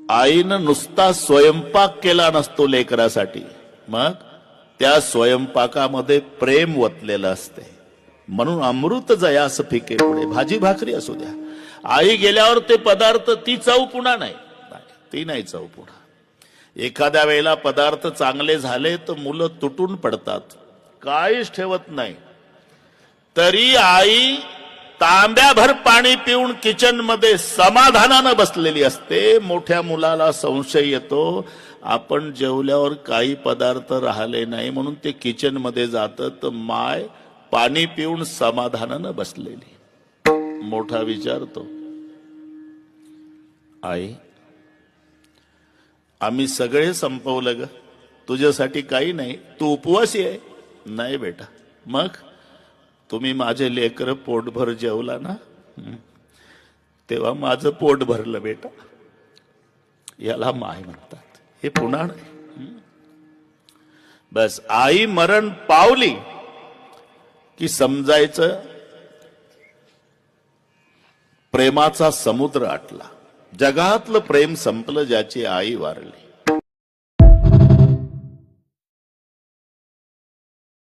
आईनं नुसता स्वयंपाक केला नसतो लेकरासाठी, मग त्या स्वयंपाकामध्ये प्रेम वतलेलं असते. म्हणून अमृत जयास फिके पुढे, भाजी भाकरी असू द्या, आई गेल्यावर ते पदार्थ ती चव पुन्हा नाही, ती नाही चव पुन्हा. एखाद्या वेळेला पदार्थ चांगले झाले तर मुलं तुटून पडतात, काहीच ठेवत नाही. तरी आई तांब्याभर पाणी पिऊन किचन मध्ये समाधानानं बसलेली असते. मोठ्या मुलाला संशय येतो, आपण जेवल्यावर काही पदार्थ राहिले नाही म्हणून ते किचन मध्ये जातं, तर माय पाणी पिऊन समाधानानं बसलेली. मोठा विचारतो, आई आम्ही सगळे संपवलं ग, तुझ्यासाठी काही नाही, तू उपवासी आहे. नाही बेटा, मग तुम्ही माझे लेकर पोटभर जेवला ना, तेव्हा माझं पोट भरलं बेटा. याला माय म्हणतात, हे पुन्हा नाही. बस आई मरण पावली की समजायचं प्रेमाचा समुद्र आटला, जगातलं प्रेम संपलं, ज्याची आई वारली.